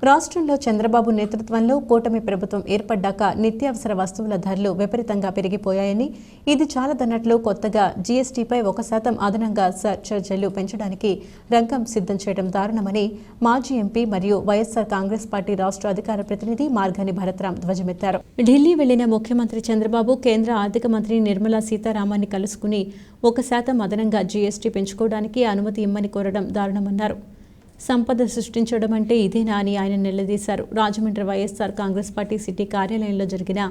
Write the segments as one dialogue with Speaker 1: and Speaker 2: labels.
Speaker 1: రాష్ట్రంలో చంద్రబాబు నేతృత్వంలో కూటమి ప్రభుత్వం ఏర్పడ్డాక నిత్యావసర వస్తువుల ధరలు విపరీతంగా పెరిగిపోయాయని, ఇది చాలదన్నట్లు కొత్తగా జీఎస్టీపై 1% అదనంగా సర్ఛార్జీలు పెంచడానికి రంగం సిద్ధం చేయడం దారుణమని మాజీ ఎంపీ మరియు వైఎస్సార్ కాంగ్రెస్ పార్టీ రాష్ట్ర అధికార ప్రతినిధి మార్గాని భరత్రాం ధ్వజమెత్తారు. ఢిల్లీ వెళ్లిన ముఖ్యమంత్రి చంద్రబాబు కేంద్ర ఆర్థిక మంత్రి నిర్మలా సీతారామన్ని కలుసుకుని 1% అదనంగా జీఎస్టీ పెంచుకోవడానికి అనుమతి ఇమ్మని కోరడం దారుణమన్నారు. సంపద సృష్టించడం అంటే ఇదేనా అని ఆయన నిలదీశారు. రాజమండ్రి వైఎస్సార్ కాంగ్రెస్ పార్టీ సిటీ కార్యాలయంలో జరిగిన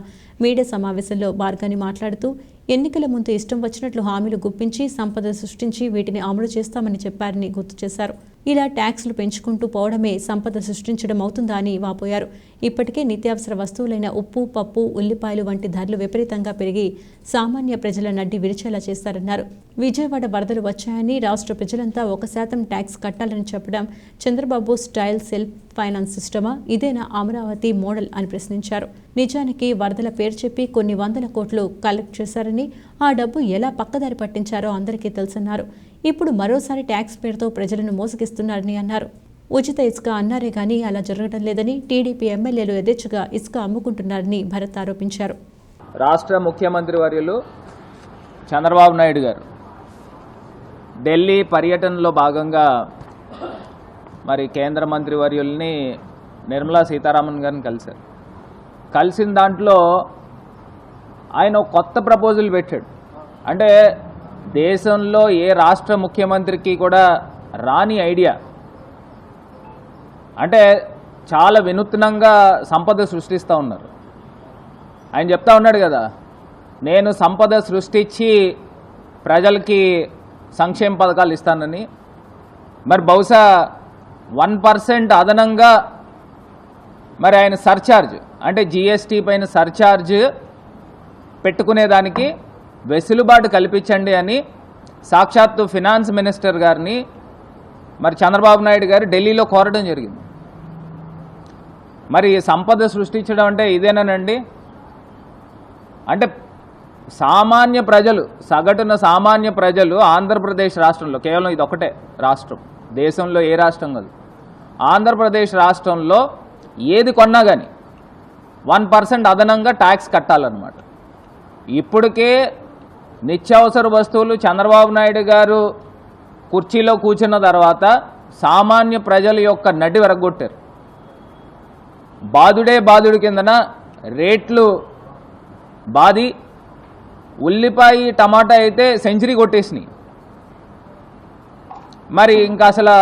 Speaker 1: మీడియా సమావేశంలో మార్గాని మాట్లాడుతూ, ఎన్నికల ముందు ఇష్టం వచ్చినట్లు హామీలు గుప్పించి సంపద సృష్టించి వీటిని అమలు చేస్తామని చెప్పారని గుర్తు చేశారు. ఇలా ట్యాక్సులు పెంచుకుంటూ పోవడమే సంపద సృష్టించడం అవుతుందా అని వాపోయారు. ఇప్పటికే నిత్యావసర వస్తువులైన ఉప్పు, పప్పు, ఉల్లిపాయలు వంటి ధరలు విపరీతంగా పెరిగి సామాన్య ప్రజల నడ్డి విరిచేలా చేస్తారన్నారు. విజయవాడ వరదలు వచ్చాయని రాష్ట్ర ప్రజలంతా 1% ట్యాక్స్ కట్టాలని చెప్పడం చంద్రబాబు స్టైల్ సెల్ఫ్ ఫైనాన్స్ సిస్టమా? ఇదేనా అమరావతి మోడల్ అని ప్రశ్నించారు. నిజానికి వరదల పేరు చెప్పి కొన్ని వందల కోట్లు కలెక్ట్ చేశారని, ఆ డబ్బు ఎలా పక్కదారి పట్టించారో అందరికీ తెలుసన్నారు. ఇప్పుడు మరోసారి ట్యాక్స్ పేరుతో ప్రజలను మోసగిస్తున్నారని అన్నారు. ఉచిత ఇసుక అన్నారే గానీ అలా జరగడం లేదని, టీడీపీ ఎమ్మెల్యేలు యథేచ్ఛగా ఇసుక అమ్ముకుంటున్నారని భరత్ ఆరోపించారు.
Speaker 2: రాష్ట్ర ముఖ్యమంత్రి వర్యులు చంద్రబాబు నాయుడు గారు ఢిల్లీ పర్యటనలో భాగంగా మరి కేంద్ర మంత్రి వర్యుల్ని నిర్మలా సీతారామన్ గారిని కలిశారు. కలిసిన దాంట్లో ఆయన కొత్త ప్రపోజల్ పెట్టాడు. అంటే దేశంలో ఏ రాష్ట్ర ముఖ్యమంత్రికి కూడా రాని ఐడియా. అంటే చాలా వినూత్నంగా సంపద సృష్టిస్తూ ఉన్నారు. ఆయన చెప్తా ఉన్నాడు కదా, నేను సంపద సృష్టించి ప్రజలకి సంక్షేమ పథకాలు ఇస్తానని. మరి బహుశా 1% అదనంగా మరి ఆయన సర్ఛార్జ్ అంటే జీఎస్టీ పైన సర్ఛార్జ్ పెట్టుకునేదానికి వెసులుబాటు కల్పించండి అని సాక్షాత్తు ఫినాన్స్ మినిస్టర్ గారిని మరి చంద్రబాబు నాయుడు గారు ఢిల్లీలో కోరడం జరిగింది. మరి సంపద సృష్టించడం అంటే ఇదేనానండి? అంటే సామాన్య ప్రజలు, సగటున సామాన్య ప్రజలు ఆంధ్రప్రదేశ్ రాష్ట్రంలో, కేవలం ఇది ఒకటే రాష్ట్రం, దేశంలో ఏ రాష్ట్రం కాదు, ఆంధ్రప్రదేశ్ రాష్ట్రంలో ఏది కొన్నా కానీ 1% అదనంగా ట్యాక్స్ కట్టాలన్నమాట. ఇప్పటికే నిత్యావసర వస్తువులు చంద్రబాబు నాయుడు గారు కుర్చీలో కూర్చున్న తర్వాత సామాన్య ప్రజల యొక్క నడ్డి విరగొట్టారు. బాదుడే బాదుడి కిందన రేట్లు బాది, ఉల్లిపాయ టమాటా అయితే సెంచరీ కొట్టేసినాయి. మరి ఇంకా అసలు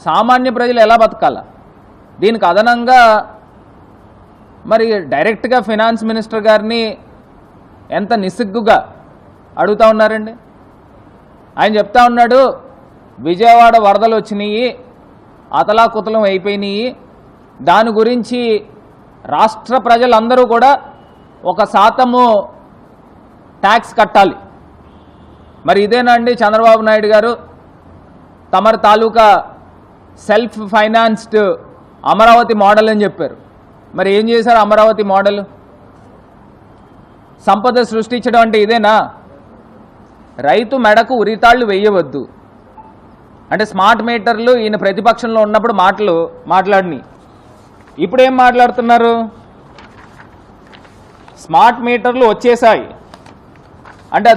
Speaker 2: సామాన్య ప్రజలు ఎలా బతకాల? దీనికి అదనంగా మరి డైరెక్ట్గా ఫినాన్స్ మినిస్టర్ గారిని ఎంత నిస్సిగ్గుగా అడుగుతూ ఉన్నారండి. ఆయన చెప్తా ఉన్నాడు, విజయవాడ వరదలు వచ్చినాయి, అతలాకుతలం అయిపోయినాయి, దాని గురించి రాష్ట్ర ప్రజలందరూ కూడా 1% ట్యాక్స్ కట్టాలి. మరి ఇదేనండి చంద్రబాబు నాయుడు గారు తమరి తాలూకా సెల్ఫ్ ఫైనాన్స్డ్ అమరావతి మోడల్ అని చెప్పారు. మరి ఏం చేశారు అమరావతి మోడల్? సంపద సృష్టించడం అంటే ఇదేనా? రైతు మెడకు ఉరితాళ్లు వేయవద్దు అంటే స్మార్ట్ మీటర్లు ఈయన ప్రతిపక్షంలో ఉన్నప్పుడు మాట్లాడిని. ఇప్పుడు ఏం మాట్లాడుతున్నారు? స్మార్ట్ మీటర్లు వచ్చేసాయి అంటే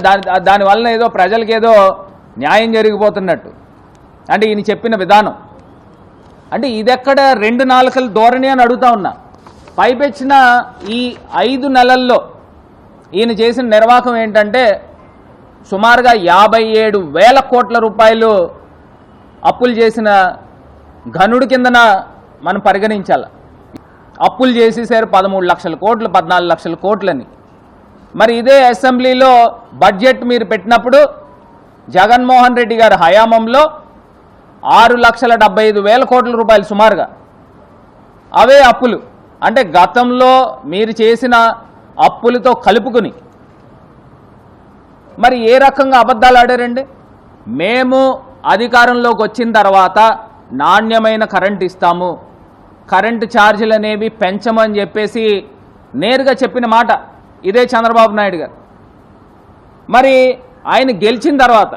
Speaker 2: దానివల్ల ఏదో ప్రజలకి ఏదో న్యాయం జరిగిపోతున్నట్టు. అంటే ఈయన చెప్పిన విధానం అంటే ఇదెక్కడ 2 నాలుకల ధోరణి అని అడుగుతా ఉన్నా. పైపెచ్చిన ఈ 5 నెలల్లో ఈయన చేసిన నిర్వాహకం ఏంటంటే సుమారుగా 57,000 కోట్ల రూపాయలు అప్పులు చేసిన ఘనుడి కిందన మనం పరిగణించాలి. అప్పులు చేసేసారు 13 లక్షల కోట్లు, 14 లక్షల కోట్లని. మరి ఇదే అసెంబ్లీలో బడ్జెట్ మీరు పెట్టినప్పుడు జగన్మోహన్ రెడ్డి గారి హయాంలో 6,75,000 కోట్ల రూపాయలు సుమారుగా అవే అప్పులు. అంటే గతంలో మీరు చేసిన అప్పులతో కలుపుకుని మరి ఏ రకంగా అబద్ధాలు ఆడారండి? మేము అధికారంలోకి వచ్చిన తర్వాత నాణ్యమైన కరెంట్ ఇస్తాము, కరెంటు ఛార్జీలు అనేవి పెంచమని చెప్పేసి నేరుగా చెప్పిన మాట ఇదే చంద్రబాబు నాయుడు గారు. మరి ఆయన గెలిచిన తర్వాత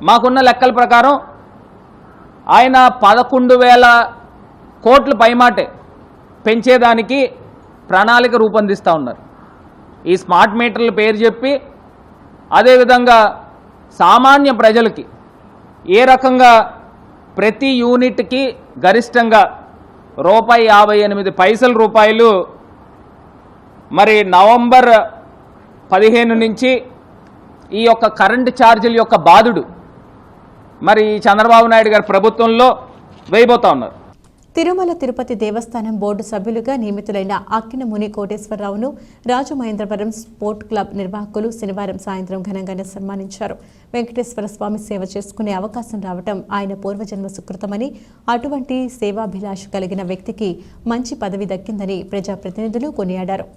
Speaker 2: మాకున్న లెక్కల ప్రకారం ఆయన 11,000 కోట్ల పైమాటే పెంచేదానికి ప్రణాళిక రూపొందిస్తూ ఉన్నారు. ఈ స్మార్ట్ మీటర్ల పేరు చెప్పి అదేవిధంగా సామాన్య ప్రజలకి ఏ రకంగా ప్రతి యూనిట్కి గరిష్టంగా రూపాయి మరి నవంబర్ 15 నుంచి ఈ యొక్క కరెంటు ఛార్జీల యొక్క బాధుడు మరి చంద్రబాబు నాయుడు గారి ప్రభుత్వంలో వేయబోతా ఉన్నారు.
Speaker 1: తిరుమల తిరుపతి దేవస్థానం బోర్డు సభ్యులుగా నియమితులైన అక్కినముని కోటేశ్వరరావును రాజమహేంద్రవరం స్పోర్ట్ క్లబ్ నిర్వాహకులు శనివారం సాయంత్రం ఘనంగా సన్మానించారు. వెంకటేశ్వర స్వామి సేవ చేసుకునే అవకాశం రావటం ఆయన పూర్వజన్మ సుకృతమని, అటువంటి సేవాభిలాష కలిగిన వ్యక్తికి మంచి పదవి దక్కిందని ప్రజాప్రతినిధులు కొనియాడారు.